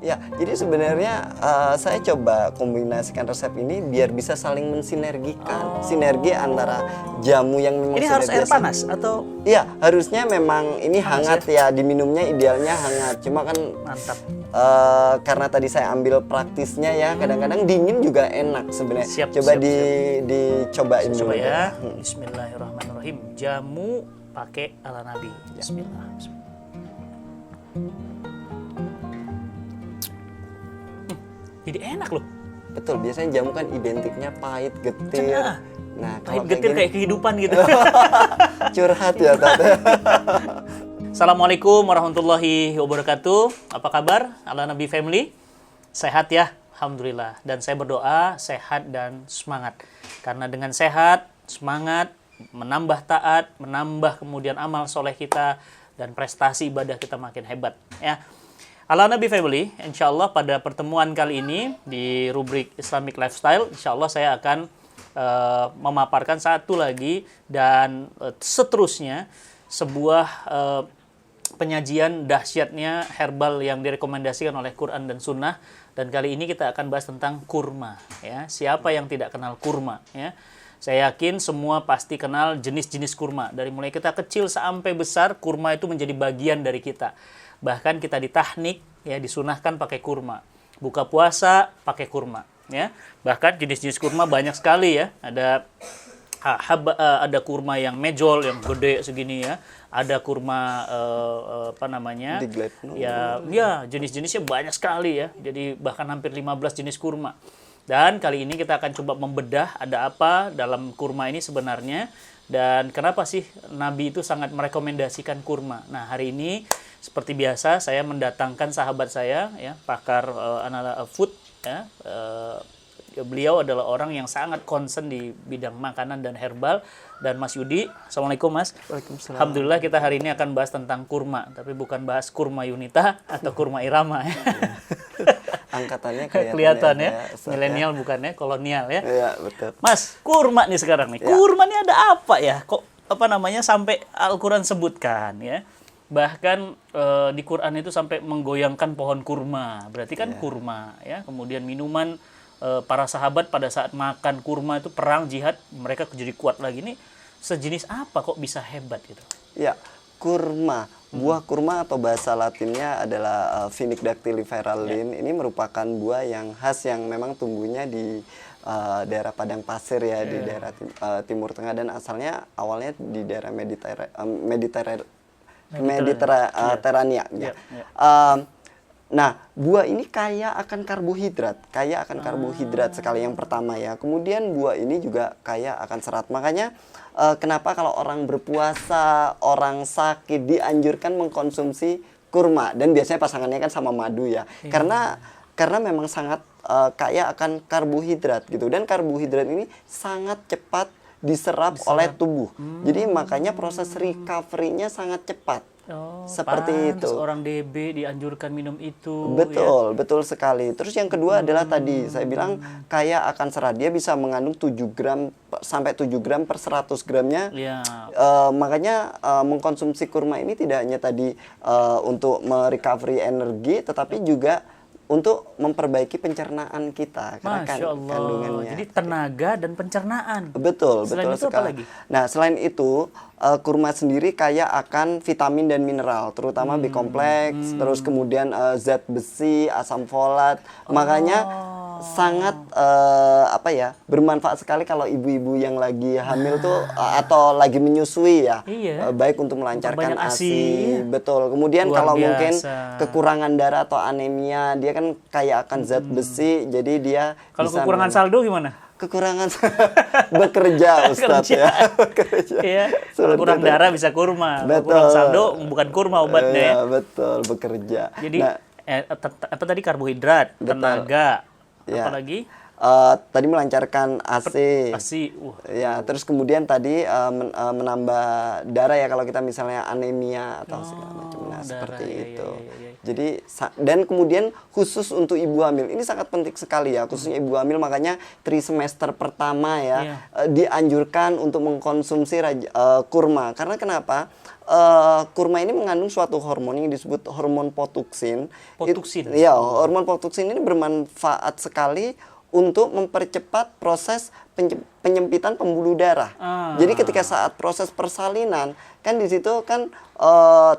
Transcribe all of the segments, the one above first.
Ya, jadi sebenarnya saya coba kombinasikan resep ini biar bisa saling mensinergikan. Sinergi antara jamu yang memang Ini sudah harus air biasa. panas atau Iya, harusnya memang ini hangat ya. Diminumnya idealnya hangat. Cuma kan mantap? karena tadi saya ambil praktisnya ya, kadang-kadang dingin juga enak sebenarnya. Siap, Coba siap, dicobain Coba dulu ya. Bismillahirrahmanirrahim. Jamu pakai ala Nabi. Bismillah. Jadi enak loh. Betul, biasanya jamu kan identiknya pahit, getir. Nah, Pahit kalau getir kayak kayak kehidupan gitu. curhat ya, Tante. Assalamualaikum warahmatullahi wabarakatuh. Apa kabar ala Nabi Family? Sehat ya? Alhamdulillah. Dan saya berdoa sehat dan semangat. Karena dengan sehat, semangat, menambah taat, menambah kemudian amal soleh kita, dan prestasi ibadah kita makin hebat. Ya. Ala Nabi Family, insya Allah pada pertemuan kali ini di rubrik Islamic Lifestyle, insya Allah saya akan memaparkan satu lagi dan seterusnya sebuah penyajian dahsyatnya herbal yang direkomendasikan oleh Quran dan Sunnah. Dan kali ini kita akan bahas tentang kurma. Ya. Siapa yang tidak kenal kurma? Ya. Saya yakin semua pasti kenal jenis-jenis kurma. Dari mulai kita kecil sampai besar, kurma itu menjadi bagian dari kita. Bahkan kita ditahnik, ya, disunahkan pakai kurma. Buka puasa pakai kurma. Ya. Bahkan jenis-jenis kurma banyak sekali ya. Ada kurma yang mejol, yang gede segini ya. Ada kurma ya jenis-jenisnya banyak sekali ya. Jadi bahkan hampir 15 jenis kurma. Dan kali ini kita akan coba membedah ada apa dalam kurma ini sebenarnya. Dan kenapa sih Nabi itu sangat merekomendasikan kurma. Nah, hari ini seperti biasa saya mendatangkan sahabat saya ya, pakar food ya. Beliau adalah orang yang sangat concern di bidang makanan dan herbal. Dan Mas Yudi, Assalamualaikum Mas. Waalaikumsalam. Alhamdulillah kita hari ini akan bahas tentang kurma, tapi bukan bahas kurma Yunita atau kurma Irama ya. Angkatannya kelihatan ya, milenial bukannya kolonial ya. Iya, betul. Mas, kurma nih sekarang nih. Ya. Kurma nih ada apa ya? Kok sampai Al-Qur'an sebutkan ya. Bahkan di Quran itu sampai menggoyangkan pohon kurma. Berarti kan kurma ya. Kemudian minuman para sahabat pada saat makan kurma itu perang jihad, mereka jadi kuat lagi. Nih sejenis apa kok bisa hebat gitu? Ya, kurma. Buah kurma atau bahasa latinnya adalah Phoenicdactyliferalin. Ini merupakan buah yang khas yang memang tumbuhnya di daerah padang pasir ya, di daerah Timur Tengah, dan asalnya awalnya di daerah Mediterania. Nah, buah ini kaya akan karbohidrat, sekali yang pertama ya. Kemudian buah ini juga kaya akan serat. Makanya kenapa kalau orang berpuasa, orang sakit dianjurkan mengkonsumsi kurma, dan biasanya pasangannya kan sama madu ya. Karena memang sangat kaya akan karbohidrat gitu, dan karbohidrat ini sangat cepat diserap oleh tubuh. Jadi makanya proses recovery-nya sangat cepat. Seperti itu. Orang DB dianjurkan minum itu. Betul, ya? Betul sekali. Terus yang kedua adalah tadi saya bilang kaya akan serat. Dia bisa mengandung 7 gram sampai 7 gram per 100 gramnya. Ya. Makanya mengkonsumsi kurma ini tidak hanya tadi untuk merecovery energi, tetapi juga untuk memperbaiki pencernaan kita. Karena Masya Allah. Kandungannya. Jadi tenaga dan pencernaan. Betul, selain betul itu sekali. apa lagi? Nah, selain itu kurma sendiri kaya akan vitamin dan mineral, terutama B kompleks, terus kemudian zat besi, asam folat. Makanya sangat bermanfaat sekali kalau ibu-ibu yang lagi hamil tuh atau lagi menyusui ya. Iya. Baik untuk melancarkan ASI. Betul. Kemudian Luar kalau biasa. mungkin kekurangan darah atau anemia, dia kan kaya akan zat besi, jadi dia kalau bisa kekurangan saldo gimana? Kekurangan bekerja, Ustadz ya. Bekerja. Iya. Kalau kurang darah bisa kurma. Kalau kurang saldo bukan kurma obatnya ya. Betul, bekerja. Jadi apa tadi karbohidrat, tenaga, Ya. apa lagi? tadi melancarkan AC. Asi, Ya, terus kemudian tadi menambah darah ya kalau kita misalnya anemia atau segala macam. Nah, darah, seperti ya, itu. ya. Jadi dan kemudian khusus untuk ibu hamil ini sangat penting sekali ya, khususnya ibu hamil, makanya trimester pertama ya dianjurkan untuk mengkonsumsi kurma. Karena kenapa? Kurma ini mengandung suatu hormon yang disebut hormon potoksin. Potoksin. Ya, hormon potoksin ini bermanfaat sekali untuk mempercepat proses penyempitan pembuluh darah. Jadi ketika saat proses persalinan kan di situ kan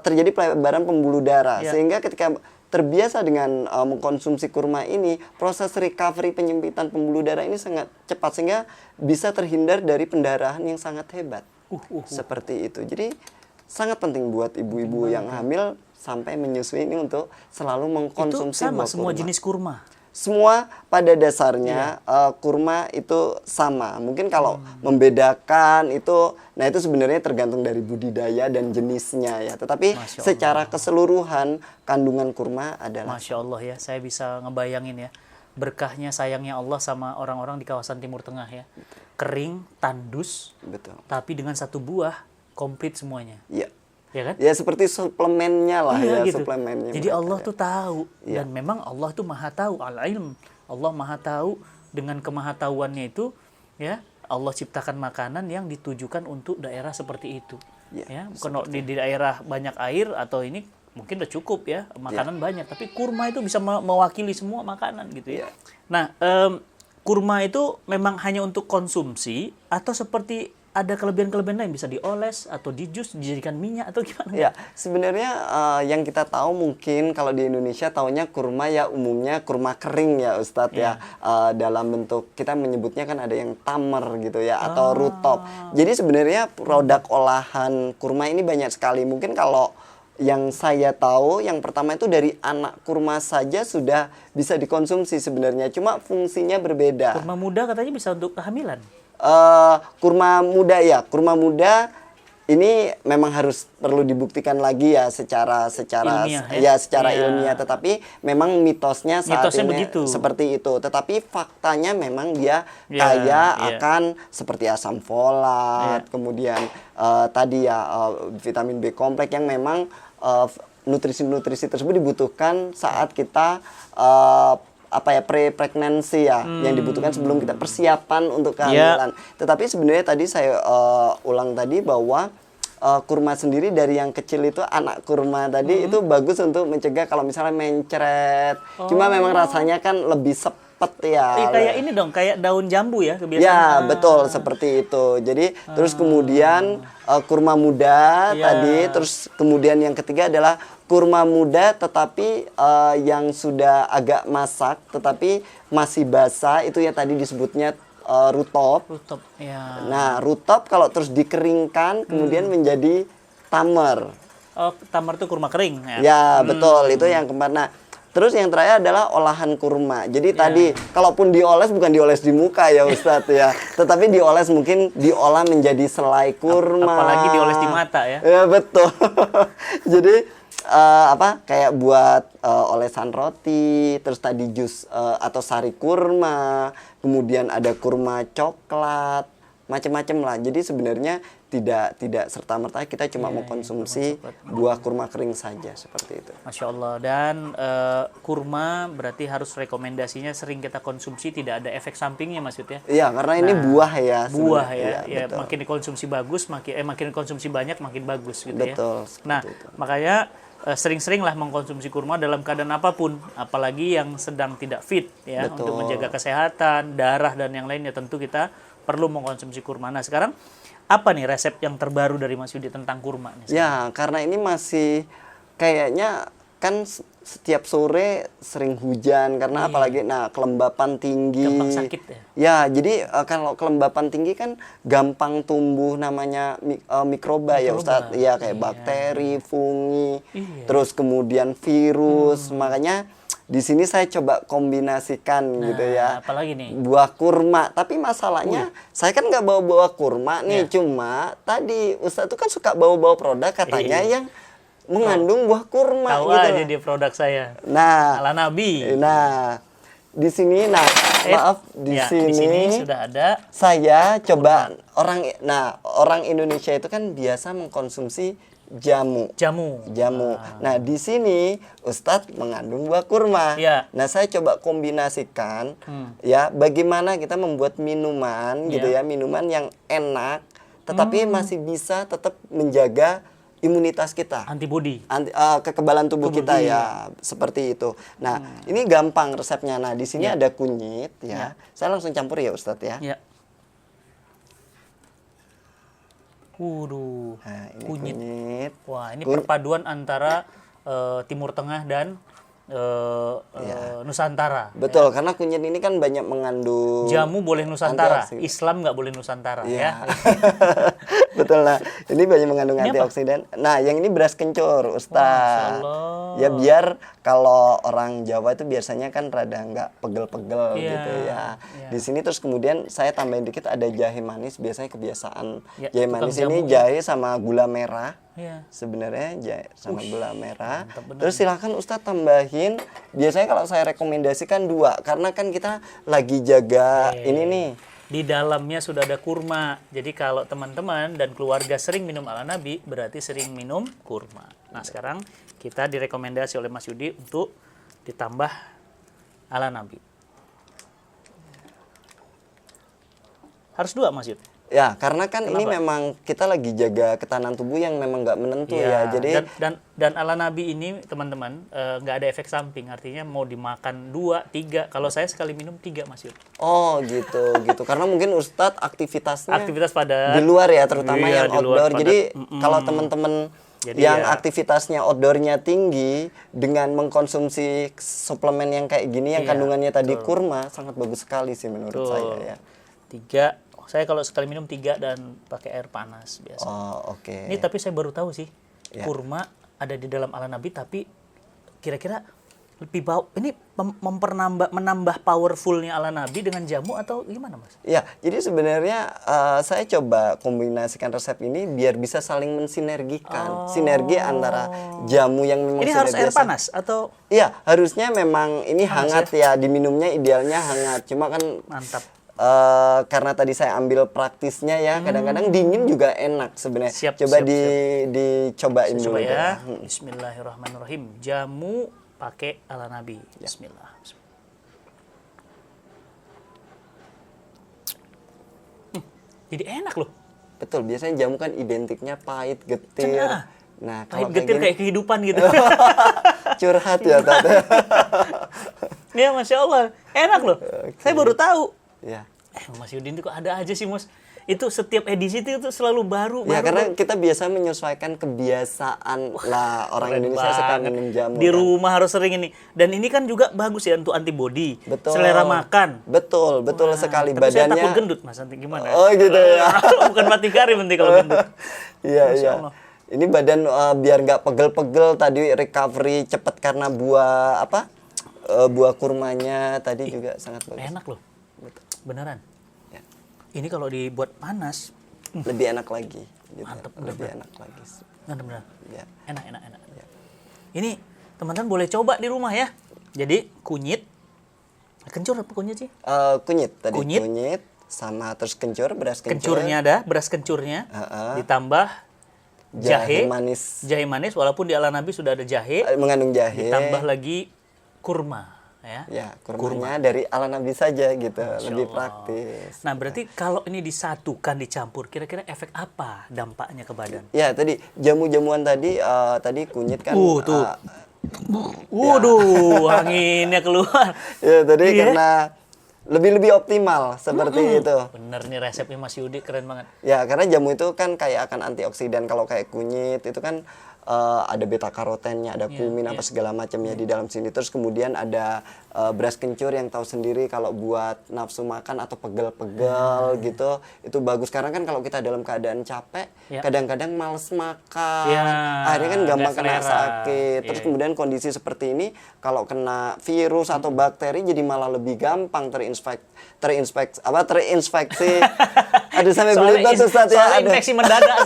terjadi pelebaran pembuluh darah, sehingga ketika terbiasa dengan mengkonsumsi kurma ini, proses recovery penyempitan pembuluh darah ini sangat cepat sehingga bisa terhindar dari pendarahan yang sangat hebat. Seperti itu. Jadi sangat penting buat ibu-ibu yang hamil sampai menyusui ini untuk selalu mengkonsumsi itu sama buah semua kurma. jenis kurma. Semua pada dasarnya kurma itu sama. Mungkin kalau membedakan itu, nah itu sebenarnya tergantung dari budidaya dan jenisnya ya. Tetapi secara keseluruhan kandungan kurma adalah Masya Allah ya, saya bisa ngebayangin ya. Berkahnya sayangnya Allah sama orang-orang di kawasan Timur Tengah ya. Kering, tandus, betul. tapi dengan satu buah komplit semuanya. Iya. Ya kan? Ya seperti suplemennya lah ya, gitu. suplemennya. Jadi mereka, Allah ya. tuh tahu dan memang Allah tuh maha tahu, al-ilm. Allah maha tahu, dengan kemahatauannya itu ya Allah ciptakan makanan yang ditujukan untuk daerah seperti itu. Ya, kalau di daerah banyak air atau ini mungkin udah cukup ya, makanan banyak, tapi kurma itu bisa mewakili semua makanan gitu ya. Nah, kurma itu memang hanya untuk konsumsi atau seperti ada kelebihan-kelebihan lain, bisa dioles atau di jus, dijadikan minyak atau gimana? Ya, sebenarnya yang kita tahu mungkin kalau di Indonesia taunya kurma ya umumnya kurma kering ya Ustadz ya. Dalam bentuk kita menyebutnya kan ada yang tamer gitu ya atau rutop. Jadi sebenarnya produk olahan kurma ini banyak sekali. Mungkin kalau yang saya tahu yang pertama itu dari anak kurma saja sudah bisa dikonsumsi sebenarnya. Cuma fungsinya berbeda. Kurma muda katanya bisa untuk kehamilan. Kurma muda ya, kurma muda ini memang harus perlu dibuktikan lagi ya secara ilmiah, ilmiah, tetapi memang mitosnya saat ini begitu. Seperti itu. Tetapi faktanya memang dia kaya akan seperti asam folat, kemudian tadi ya vitamin B kompleks yang memang nutrisi-nutrisi tersebut dibutuhkan saat kita pre-pregnancy ya, yang dibutuhkan sebelum kita persiapan untuk kehamilan. Tetapi sebenarnya tadi saya ulang tadi bahwa kurma sendiri dari yang kecil itu anak kurma tadi itu bagus untuk mencegah kalau misalnya mencret. Cuma memang rasanya kan lebih sepet ya. Kayak ini dong, kayak daun jambu ya kebiasaan. Ya, betul seperti itu. Jadi terus kemudian kurma muda tadi, terus kemudian yang ketiga adalah kurma muda tetapi yang sudah agak masak tetapi masih basah, itu ya tadi disebutnya rutop. Rutop, ya. Nah, rutop kalau terus dikeringkan kemudian menjadi tamer. Oh, tamer itu kurma kering ya? Ya, betul. Itu yang keempat. Nah, terus yang terakhir adalah olahan kurma. Jadi tadi kalaupun dioles bukan dioles di muka ya Ustadz ya, tetapi dioles mungkin diolah menjadi selai kurma. Apalagi dioles di mata ya. Ya, betul. Jadi kayak buat olesan roti, terus tadi jus atau sari kurma, kemudian ada kurma coklat, macam-macam lah. Jadi sebenarnya tidak serta-merta kita cuma mengkonsumsi buah kurma kering saja seperti itu. Masya Allah. Dan kurma berarti harus rekomendasinya sering kita konsumsi, tidak ada efek sampingnya maksudnya. Iya, karena ini buah ya. Buah ya, makin dikonsumsi bagus, makin dikonsumsi banyak makin bagus gitu ya. Betul. Nah, makanya sering-seringlah mengkonsumsi kurma dalam keadaan apapun, apalagi yang sedang tidak fit ya. Betul. Untuk menjaga kesehatan, darah dan yang lainnya tentu kita perlu mengkonsumsi kurma. Nah, sekarang apa nih resep yang terbaru dari Mas Yudi tentang kurma nih? Ya, karena ini masih kayaknya kan setiap sore sering hujan karena apalagi kelembapan tinggi. Gampang sakit ya? Ya, jadi kalau kelembapan tinggi kan gampang tumbuh namanya mikroba ya Ustadz. Ya, kayak bakteri, fungi, terus kemudian virus. Makanya di sini saya coba kombinasikan gitu ya. Apalagi nih? Buah kurma. Tapi masalahnya saya kan nggak bawa buah kurma nih. Cuma tadi Ustadz tuh kan suka bawa-bawa produk katanya yang mengandung buah kurma. Tahu gitu aja dia produk saya. Nah, ala Nabi. Nah, di sini, nah maaf di ya, di sini sini sudah ada saya coba orang Indonesia itu kan biasa mengkonsumsi jamu. jamu. Nah, di sini Ustadz mengandung buah kurma. Ya. Nah, saya coba kombinasikan ya bagaimana kita membuat minuman gitu ya, minuman yang enak tetapi masih bisa tetap menjaga imunitas kita. Antibody. Kekebalan tubuh kita ya, seperti itu. Nah, ini gampang resepnya. Nah, di sini ada kunyit ya. Saya langsung campur ya Ustadz ya. Ya. Waduh, Nah, ini kunyit. kunyit. Wah, ini perpaduan antara Timur Tengah dan Nusantara. Betul, karena kunyit ini kan banyak mengandung Jamu boleh Nusantara, antioksidan. Islam nggak boleh Nusantara ya. Betul, nah ini banyak mengandung Ini apa? antioksidan. Nah, yang ini beras kencur, Ustaz. Masyaallah. Ya biar kalau orang Jawa itu biasanya kan rada nggak pegel-pegel Iya, gitu ya. iya. Di sini terus kemudian saya tambahin dikit ada jahe manis. Biasanya kebiasaan Ya, jahe tukang manis jamu ini ya. jahe sama gula merah. Iya. Sebenarnya jahe sama gula merah. mantap bener. Terus silakan Ustadz tambahin. Biasanya kalau saya rekomendasikan 2 karena kan kita lagi jaga ini nih. Di dalamnya sudah ada kurma. Jadi kalau teman-teman dan keluarga sering minum ala Nabi, berarti sering minum kurma. Nah, sekarang kita direkomendasi oleh Mas Yudi untuk ditambah ala Nabi. Harus 2, Mas Yudi. Ya, karena kan ini memang kita lagi jaga ketahanan tubuh yang memang nggak menentu ya. Jadi dan ala Nabi ini teman-teman nggak ada efek samping. Artinya mau dimakan 2, 3. Kalau saya sekali minum 3, Mas Yudi. oh gitu gitu. Karena mungkin Ustadz aktivitasnya Aktivitas pada di luar ya, terutama Iya, yang di luar outdoor. padat. Jadi kalau teman-teman Jadi yang ya- aktivitasnya outdoornya tinggi dengan mengkonsumsi suplemen yang kayak gini yang Iya, kandungannya tadi kurma sangat bagus sekali sih menurut saya ya. 3. Saya kalau sekali minum 3 dan pakai air panas biasa. Oh, oke. Ini tapi saya baru tahu sih, Ya. kurma ada di dalam ala Nabi, tapi kira-kira lebih ini menambah powerfulnya ala Nabi dengan jamu atau gimana, Mas? Ya, jadi sebenarnya saya coba kombinasikan resep ini biar bisa saling mensinergikan. Sinergi antara jamu yang memang Ini sudah harus air biasa. panas atau Iya, harusnya memang ini hangat ya. Diminumnya idealnya hangat. Cuma kan mantap? karena tadi saya ambil praktisnya ya, kadang-kadang dingin juga enak sebenarnya. Siap, Coba siap, dicobain Coba dulu ya. ya. Bismillahirrahmanirrahim. Jamu pakai ala Nabi. Bismillah. Jadi enak loh. Betul, biasanya jamu kan identiknya pahit, getir. Cenah. Nah, Pahit kalau getir kayak kayak kehidupan gitu. curhat ya, Tante. Ya, Masya Allah. Enak loh. Saya baru tahu. Ya. Mas Yudin itu kok ada aja sih, Mas. Itu setiap edisi itu selalu baru. Ya, baru, karena baru. kita biasa menyesuaikan kebiasaan lah orang Keren Indonesia suka banget. minum jamu. Di kan. rumah harus sering ini. Dan ini kan juga bagus ya untuk antibody. Betul. Selera makan. Betul sekali Tapi saya badannya. takut gendut, Mas. Nanti gimana? Oh, gitu ya. Bukan mati kari nanti kalau gendut. Iya, Masya iya. Allah. Ini badan biar nggak pegel-pegel tadi recovery cepet karena buah apa? Buah kurmanya tadi juga sangat bagus. Enak loh. Beneran. Ya. Ini kalau dibuat panas, Lebih enak lagi. Gitu. Mantep, Lebih enak lagi. bener-bener. Ya. Enak. Ini teman-teman boleh coba di rumah ya. Jadi kunyit, kencur apa kunyit sih? Kunyit tadi. Kunyit. Sama terus kencur, beras kencur. Kencurnya ada, beras kencurnya, ditambah Jahe jahe manis. Walaupun di ala Nabi sudah ada jahe, mengandung jahe. ditambah lagi kurma, ya. Ya, kurmanya dari ala Nabi saja gitu. Lebih Allah. praktis. Nah, berarti kalau ini disatukan, dicampur, kira-kira efek apa dampaknya ke badan? Ya, tadi jamu-jamuan tadi tadi kunyit kan Tuh. Waduh, anginnya keluar. ya tadi Iya. karena lebih optimal seperti itu. Bener nih resepnya Mas Yudi, keren banget. Ya, karena jamu itu kan kayak akan antioksidan. Kalau kayak kunyit itu kan ada beta karotennya, ada kumin apa segala macamnya di dalam sini. Terus kemudian ada beras kencur yang tahu sendiri kalau buat nafsu makan atau pegel-pegel gitu. Itu bagus karena kan kalau kita dalam keadaan capek, kadang-kadang males makan. Akhirnya kan gampang nggak kena selera. sakit. Terus kemudian kondisi seperti ini kalau kena virus atau bakteri jadi malah lebih gampang terinfeksi. Aduh, sampai belibet tuh Ustaz ya. Soalnya infeksi mendadak.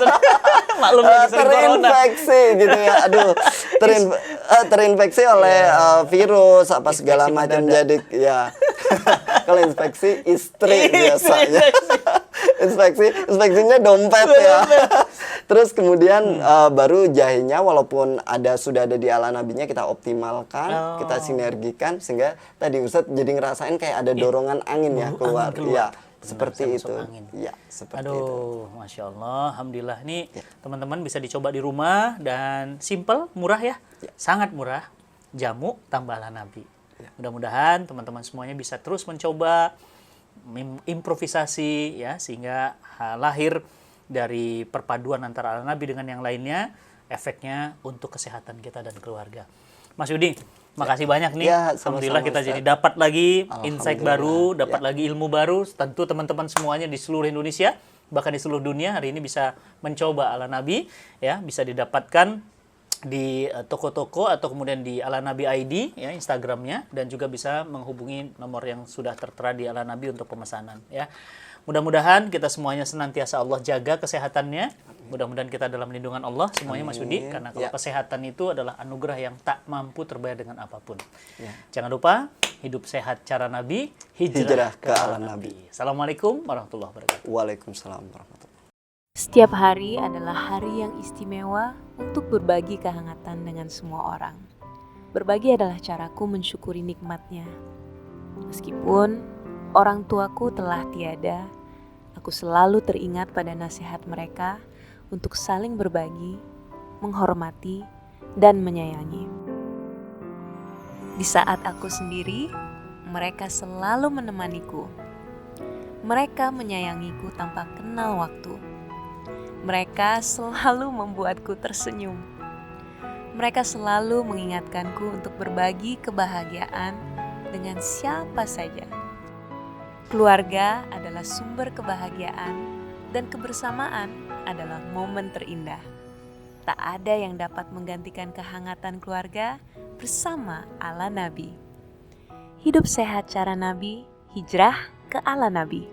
Maklum lagi sering corona. Terinfeksi gitu ya. Aduh, terinfeksi oleh virus apa segala Infeksi macam, mendadak. jadi ya. Kalau inspeksi istri biasanya. Inspeksinya dompet ya. Terus kemudian baru jahenya, walaupun sudah ada di ala nabinya, kita optimalkan, kita sinergikan sehingga tadi Ustadz jadi ngerasain kayak ada dorongan angin ya keluar. Ya, seperti itu. Ya, seperti itu. Aduh, Masya Allah, Alhamdulillah. Ini teman-teman bisa dicoba di rumah dan simple, murah ya. Sangat murah. Jamu tambah ala nabi. Mudah-mudahan teman-teman semuanya bisa terus mencoba improvisasi ya, sehingga lahir dari perpaduan antara ala nabi dengan yang lainnya, efeknya untuk kesehatan kita dan keluarga. Mas Yudi, makasih banyak nih. Ya, sama-sama, Alhamdulillah kita Ustaz. jadi dapat lagi insight baru, Alhamdulillah. dapat lagi ilmu baru. Tentu teman-teman semuanya di seluruh Indonesia, bahkan di seluruh dunia hari ini bisa mencoba ala nabi ya, bisa didapatkan di toko-toko atau kemudian di Ala Nabi ID ya, Instagramnya, dan juga bisa menghubungi nomor yang sudah tertera di Ala Nabi untuk pemesanan ya. Mudah-mudahan kita semuanya senantiasa Allah jaga kesehatannya. Mudah-mudahan kita dalam lindungan Allah semuanya, Mas Yudi, karena kalau kesehatan itu adalah anugerah yang tak mampu terbayar dengan apapun. Jangan lupa hidup sehat cara Nabi, hijrah ke ala Nabi. Assalamualaikum warahmatullahi wabarakatuh. Waalaikumsalam warahmatullahi. Setiap hari adalah hari yang istimewa untuk berbagi kehangatan dengan semua orang. Berbagi adalah caraku mensyukuri nikmatnya. Meskipun orang tuaku telah tiada, aku selalu teringat pada nasihat mereka untuk saling berbagi, menghormati, dan menyayangi. Di saat aku sendiri, mereka selalu menemaniku. Mereka menyayangiku tanpa kenal waktu. Mereka selalu membuatku tersenyum. Mereka selalu mengingatkanku untuk berbagi kebahagiaan dengan siapa saja. Keluarga adalah sumber kebahagiaan dan kebersamaan adalah momen terindah. Tak ada yang dapat menggantikan kehangatan keluarga bersama ala Nabi. Hidup sehat cara Nabi, hijrah ke ala Nabi.